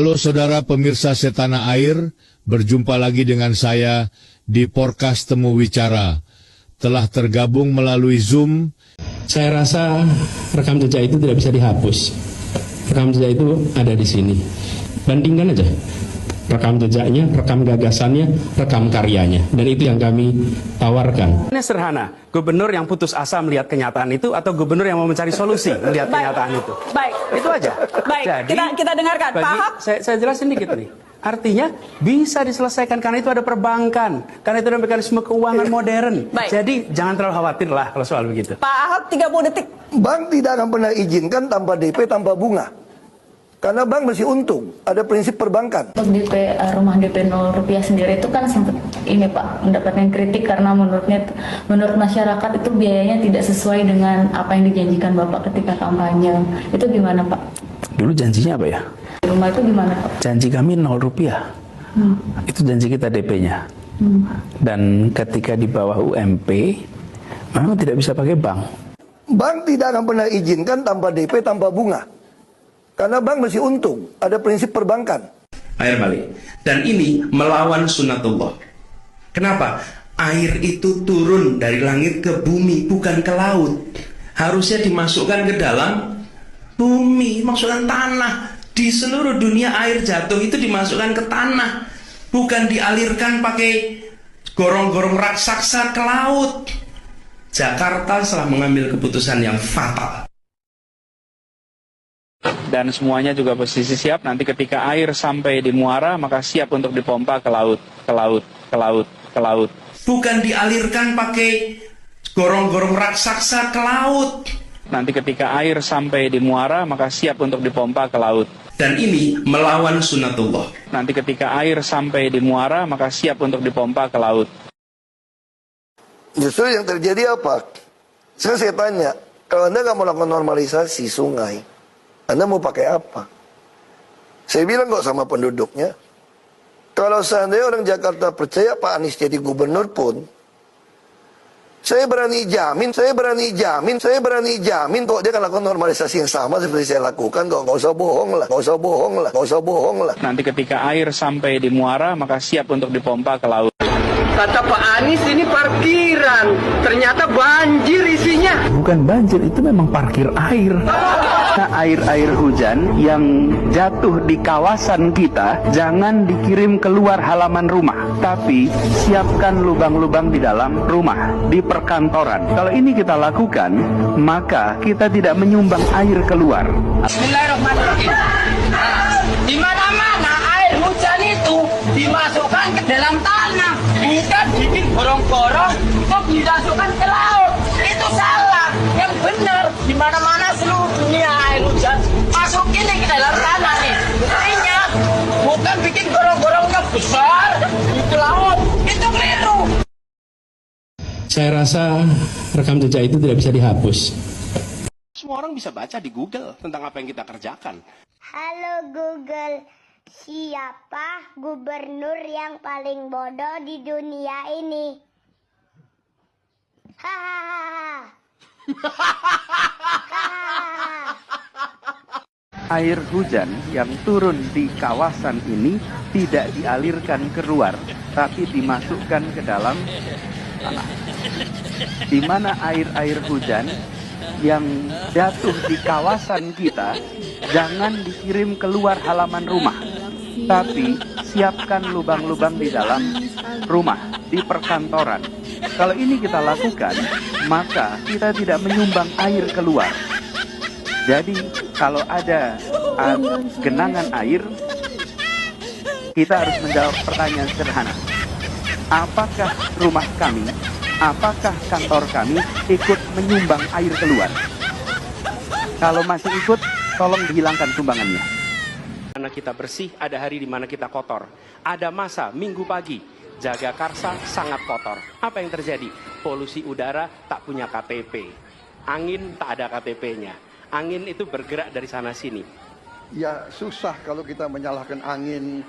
Halo saudara pemirsa Setanah Air, berjumpa lagi dengan saya di Podcast Temu Wicara. Telah tergabung melalui Zoom. Saya rasa rekam jejak itu tidak bisa dihapus. Rekam jejak itu ada di sini. Bandingkan aja. Rekam jejaknya, rekam gagasannya, rekam karyanya. Dan itu yang kami tawarkan. Ini sederhana, gubernur yang putus asa melihat kenyataan itu atau gubernur yang mau mencari solusi melihat kenyataan itu? Baik. Itu aja. Baik, Jadi, kita dengarkan. Pak Ahok. Saya jelasin dikit nih. Artinya bisa diselesaikan karena itu ada perbankan, karena itu ada mekanisme keuangan modern. Baik. Jadi jangan terlalu khawatir lah kalau soal begitu. Pak Ahok 30 detik. Bank tidak akan pernah izinkan tanpa DP, tanpa bunga. Karena bank masih untung, ada prinsip perbankan. Untuk DP rumah DP 0 rupiah sendiri itu kan sempat ini Pak mendapatkan kritik karena menurut masyarakat itu biayanya tidak sesuai dengan apa yang dijanjikan Bapak ketika kampanye. Itu gimana Pak? Dulu janjinya apa ya? Rumah itu gimana Pak? Janji kami 0 rupiah. Itu janji kita DP-nya. Dan ketika di bawah UMP, memang tidak bisa pakai bank. Bank tidak akan pernah izinkan tanpa DP, tanpa bunga. Karena bank masih untung, ada prinsip perbankan. Air balik. Dan ini melawan sunnatullah. Kenapa? Air itu turun dari langit ke bumi, bukan ke laut. Harusnya dimasukkan ke dalam bumi, masukkan tanah. Di seluruh dunia air jatuh itu dimasukkan ke tanah, bukan dialirkan pakai gorong-gorong raksasa ke laut. Jakarta telah mengambil keputusan yang fatal. Dan semuanya juga posisi siap, nanti ketika air sampai di muara, maka siap untuk dipompa ke laut, ke laut, ke laut, ke laut. Bukan dialirkan pakai gorong-gorong raksasa ke laut. Nanti ketika air sampai di muara, maka siap untuk dipompa ke laut. Dan ini melawan sunnatullah. Nanti ketika air sampai di muara, maka siap untuk dipompa ke laut. Justru yang terjadi apa? Saya tanya, kalau Anda nggak melakukan normalisasi sungai, Anda mau pakai apa? Saya bilang kok sama penduduknya, kalau seandainya orang Jakarta percaya Pak Anies jadi gubernur pun, saya berani jamin kok dia akan lakukan normalisasi yang sama seperti saya lakukan kok. Nggak usah bohong lah. Nanti ketika air sampai di muara, maka siap untuk dipompa ke laut. Kata Pak Anies ini parkiran, ternyata banjir isinya. Bukan banjir, itu memang parkir air. Nah, air-air hujan yang jatuh di kawasan kita jangan dikirim keluar halaman rumah, tapi siapkan lubang-lubang di dalam rumah, di perkantoran. Kalau ini kita lakukan, maka kita tidak menyumbang air keluar. Bismillahirrahmanirrahim. Di mana-mana air hujan itu dimasukkan ke dalam tanah, bukan bikin gorong-gorong untuk dimasukkan ke laut. Itu salah. Yang benar, di mana-mana seluruh dunia air hujan masukin ke dalam tanah nih. Buktinya bukan bikin gorong-gorongnya besar di laut. Itu keliru. Saya rasa rekam jejak itu tidak bisa dihapus. Semua orang bisa baca di Google tentang apa yang kita kerjakan. Halo Google, siapa gubernur yang paling bodoh di dunia ini? Hahaha. Air hujan yang turun di kawasan ini tidak dialirkan keluar, tapi dimasukkan ke dalam tanah. Di mana air hujan yang jatuh di kawasan kita jangan dikirim keluar halaman rumah, tapi siapkan lubang-lubang di dalam rumah, di perkantoran. Kalau ini kita lakukan, maka kita tidak menyumbang air keluar. Jadi kalau ada genangan air, kita harus menjawab pertanyaan sederhana. Apakah rumah kami, apakah kantor kami ikut menyumbang air keluar? Kalau masih ikut, tolong dihilangkan sumbangannya. Mana kita bersih, ada hari di mana kita kotor. Ada masa minggu pagi, Jagakarsa sangat kotor. Apa yang terjadi? Polusi udara tak punya KTP. Angin tak ada KTP-nya. Angin itu bergerak dari sana sini. Ya susah kalau kita menyalahkan angin.